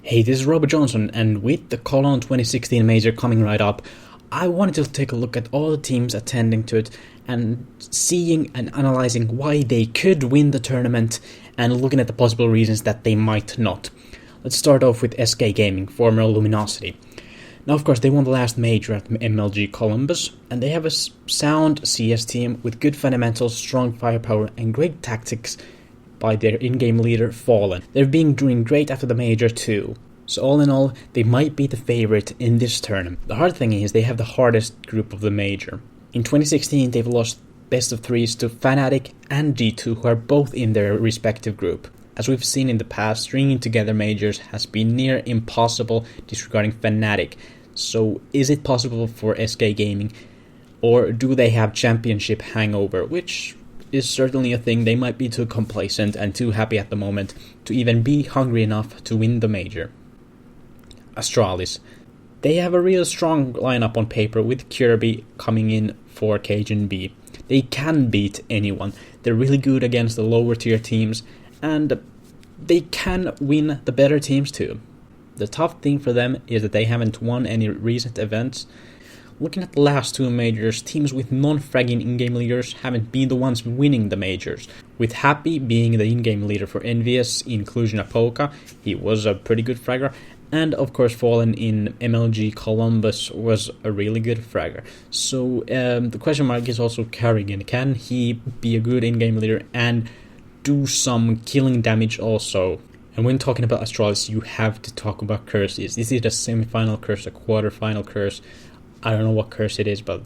Hey, this is Robert Johnson, and with the Cologne 2016 major coming right up, I wanted to take a look at all the teams attending to it and seeing and analyzing why they could win the tournament and looking at the possible reasons that they might not. Let's start off with SK Gaming, former Luminosity. Now, of course, they won the last major at MLG Columbus, and they have a sound CS team with good fundamentals, strong firepower, and great tactics by their in-game leader, Fallen. They've been doing great after the major too. So all in all, they might be the favorite in this tournament. The hard thing is they have the hardest group of the major. In 2016, they've lost best of threes to Fnatic and G2, who are both in their respective group. As we've seen in the past, stringing together majors has been near impossible disregarding Fnatic. So is it possible for SK Gaming, or do they have championship hangover, which is certainly a thing. They might be too complacent and too happy at the moment to even be hungry enough to win the major. Astralis. They have a real strong lineup on paper with Kirby coming in for Cajun B. They can beat anyone. They're really good against the lower tier teams, and they can win the better teams too. The tough thing for them is that they haven't won any recent events. Looking at the last two majors, teams with non-fragging in-game leaders haven't been the ones winning the majors, with Happy being the in-game leader for Envious in Cluj-Napoca. He was a pretty good fragger, and of course Fallen in MLG Columbus was a really good fragger. So the question mark is also Carrigan. Can he be a good in-game leader and do some killing damage also? And when talking about Astralis, you have to talk about curses. This is a semi-final curse, a quarter-final curse. I don't know what curse it is, but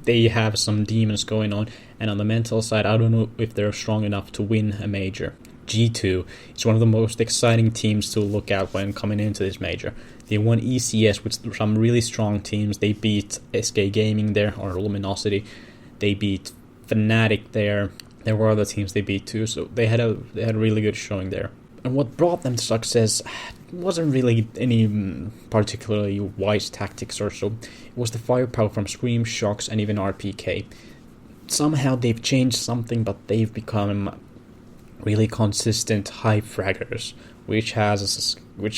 they have some demons going on. And on the mental side, I don't know if they're strong enough to win a major. G2 is one of the most exciting teams to look at when coming into this major. They won ECS with some really strong teams. They beat SK Gaming there, or Luminosity. They beat Fnatic there. There were other teams they beat too, so they had a really good showing there. And what brought them to success wasn't really any particularly wise tactics or so. It was the firepower from Scream, Shocks, and even RPK. Somehow they've changed something, but they've become really consistent high fraggers, which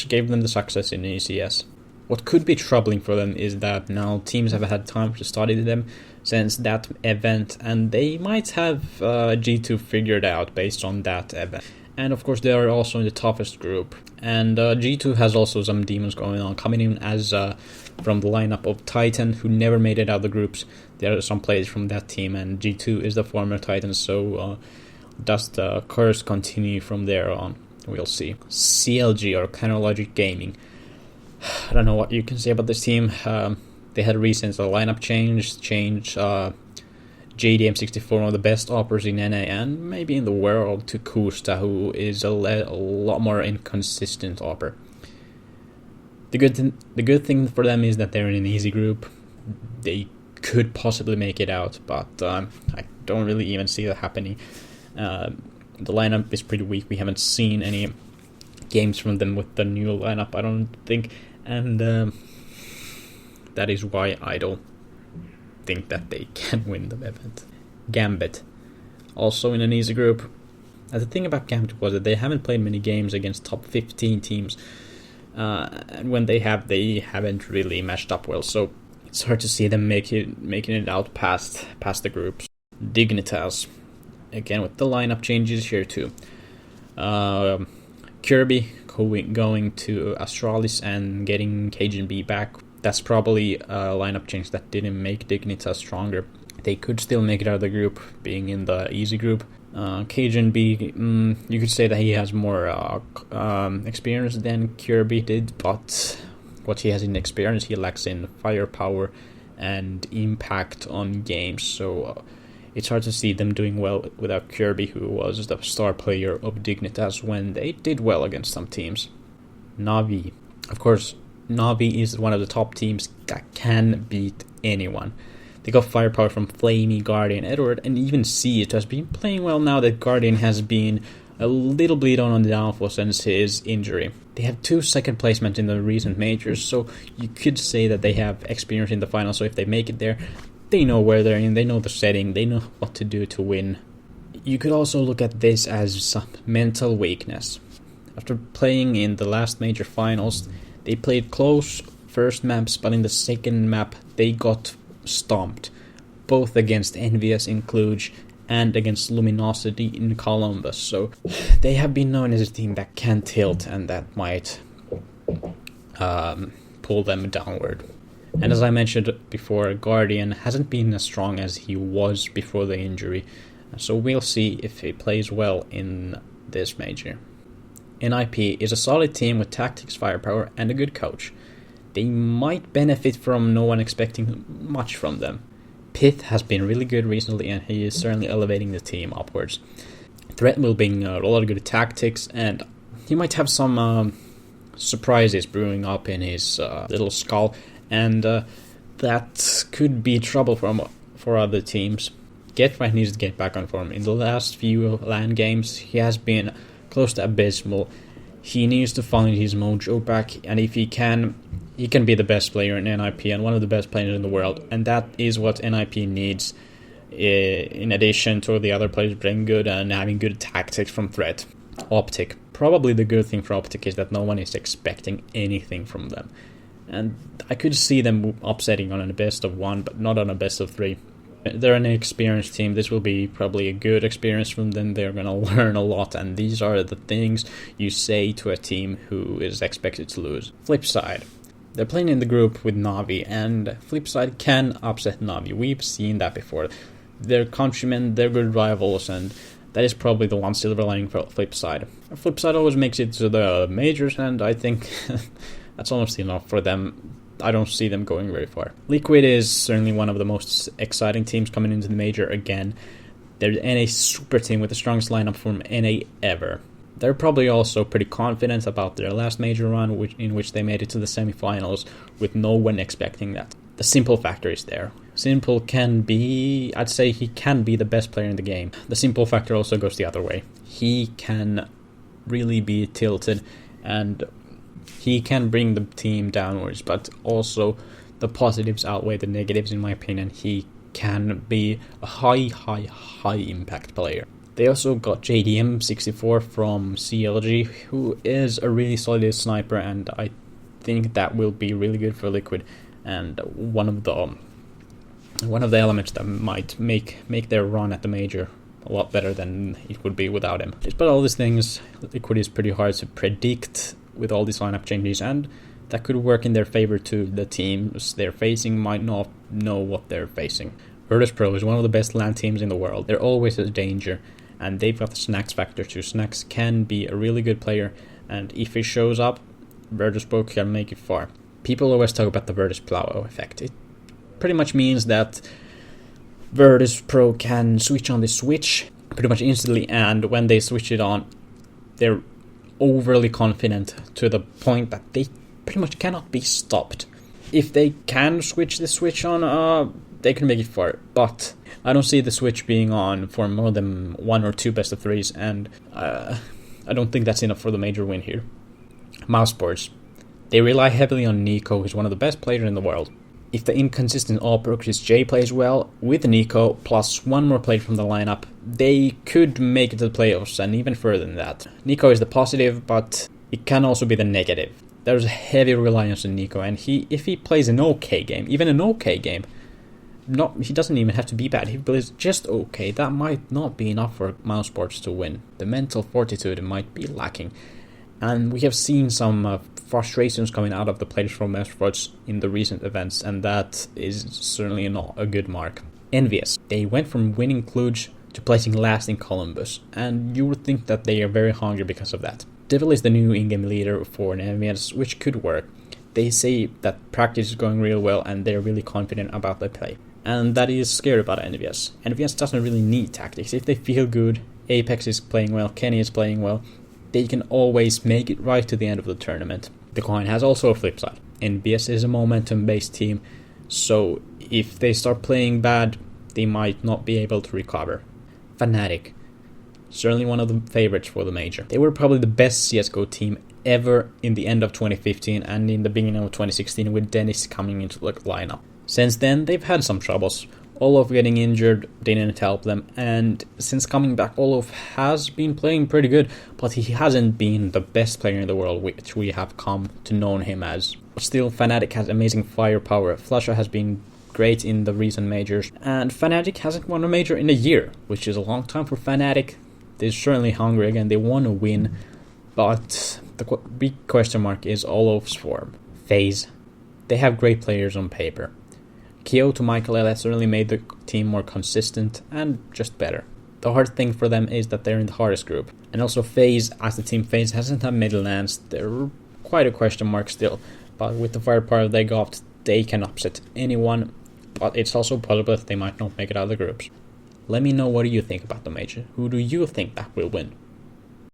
gave them the success in ECS. What could be troubling for them is that now teams have had time to study them since that event, and they might have G2 figured out based on that event. And of course they are also in the toughest group. And G2 has also some demons going on, coming in as from the lineup of Titan, who never made it out of the groups. There are some players from that team, and G2 is the former Titan, so does the curse continue from there on? We'll see. CLG, or Chronologic Gaming. I don't know what you can say about this team. They had a recent lineup change JDM64, one of the best operators in NA and maybe in the world, to Kusta, who is a lot more inconsistent operator. The good thing for them is that they're in an easy group. They could possibly make it out, but I don't really even see that happening. The lineup is pretty weak. We haven't seen any games from them with the new lineup, I don't think, and that is why I don't think that they can win the event. Gambit, also in an easy group. And the thing about Gambit was that they haven't played many games against top 15 teams, and when they haven't really matched up well, so it's hard to see them making it out past the groups. Dignitas, again with the lineup changes here too. Kirby going to Astralis and getting Cajun B back. That's probably a lineup change that didn't make Dignitas stronger. They could still make it out of the group, being in the easy group. Cajun B, you could say that he has more experience than Kirby did, but what he has in experience, he lacks in firepower and impact on games. So it's hard to see them doing well without Kirby, who was the star player of Dignitas when they did well against some teams. Na'Vi. Of course, Na'Vi is one of the top teams that can beat anyone. They got firepower from Flamey, Guardian, Edward, and even Siege has been playing well now that Guardian has been a little bleed on the downfall since his injury. They have 2 second placements in the recent majors, so you could say that they have experience in the final, so if they make it there, they know where they're in, they know the setting, they know what to do to win. You could also look at this as some mental weakness. After playing in the last major finals, they played close first maps, but in the second map they got stomped, both against Envious in Cluj and against Luminosity in Columbus. So they have been known as a team that can tilt and that might pull them downward. And as I mentioned before, Guardian hasn't been as strong as he was before the injury, so we'll see if he plays well in this major. NIP is a solid team with tactics, firepower, and a good coach. They might benefit from no one expecting much from them. Pith has been really good recently, and he is certainly elevating the team upwards. Threat will bring a lot of good tactics, and he might have some surprises brewing up in his little skull, and that could be trouble for other teams. Get needs to get back on form. In the last few LAN games, he has been close to abysmal. He needs to find his mojo back, and if he can be the best player in NIP and one of the best players in the world, and that is what NIP needs, in addition to the other players being good and having good tactics from Threat. Optic. Probably the good thing for Optic is that no one is expecting anything from them. And I could see them upsetting on a best of one, but not on a best of three. They're an experienced team. This will be probably a good experience from them. They're going to learn a lot, and these are the things you say to a team who is expected to lose. Flipside. They're playing in the group with Na'Vi, and Flipside can upset Na'Vi. We've seen that before. They're countrymen, they're good rivals, and that is probably the one silver lining for Flipside. Flipside always makes it to the majors, and I think that's almost enough for them. I don't see them going very far. Liquid is certainly one of the most exciting teams coming into the major again. They're NA super team with the strongest lineup from NA ever. They're probably also pretty confident about their last major run, in which they made it to the semifinals with no one expecting that. The Simple factor is there. Simple can be, I'd say he can be the best player in the game. The Simple factor also goes the other way. He can really be tilted, and he can bring the team downwards, but also the positives outweigh the negatives in my opinion. He can be a high impact player. They also got JDM64 from CLG, who is a really solid sniper, and I think that will be really good for Liquid, and one of the elements that might make their run at the major a lot better than it would be without him. Despite all these things, Liquid is pretty hard to predict with all these lineup changes, and that could work in their favor too. The teams they're facing might not know what they're facing. Virtus.pro is one of the best LAN teams in the world. They're always a danger, and they've got the Snacks factor too. Snacks can be a really good player, and if he shows up, Virtus.pro can make it far. People always talk about the Virtus.pro effect. It pretty much means that Virtus.pro can switch on the switch pretty much instantly, and when they switch it on, they're overly confident to the point that they pretty much cannot be stopped. If they can switch the switch on, they can make it far, but I don't see the switch being on for more than one or two best of threes, and I don't think that's enough for the major win here. Mousesports. They rely heavily on Nico, who's one of the best players in the world. If the inconsistent all-pro Chris J plays well, with Nico plus one more player from the lineup, they could make it to the playoffs and even further than that. Nico is the positive, but it can also be the negative. There's a heavy reliance on Nico, and if he plays an okay game, even an okay game, he doesn't even have to be bad. If he plays just okay, that might not be enough for Mousesports to win. The mental fortitude might be lacking, and we have seen some frustrations coming out of the players from Mousesports in the recent events, and that is certainly not a good mark. Envious. They went from winning Cluj to placing last in Columbus, and you would think that they are very hungry because of that. Devil is the new in-game leader for Envious, which could work. They say that practice is going real well, and they're really confident about their play. And that is scary about Envious. Envious doesn't really need tactics. If they feel good, Apex is playing well, Kenny is playing well, they can always make it right to the end of the tournament. The coin has also a flip side. NBS is a momentum-based team, so if they start playing bad, they might not be able to recover. Fnatic. Certainly one of the favorites for the major. They were probably the best CSGO team ever in the end of 2015 and in the beginning of 2016 with Dennis coming into the lineup. Since then, they've had some troubles. Olof getting injured didn't help them, and since coming back, Olof has been playing pretty good, but he hasn't been the best player in the world, which we have come to know him as. But still, Fnatic has amazing firepower. Flusha has been great in the recent majors, and Fnatic hasn't won a major in a year, which is a long time for Fnatic. They're certainly hungry again, they want to win, but the big question mark is Olof's form. FaZe. They have great players on paper. Kyoto Michael Elliott certainly made the team more consistent and just better. The hard thing for them is that they're in the hardest group. And also FaZe, as the team FaZe hasn't had middle lands, they're quite a question mark still. But with the firepower they got, they can upset anyone. But it's also possible that they might not make it out of the groups. Let me know what do you think about the major. Who do you think that will win?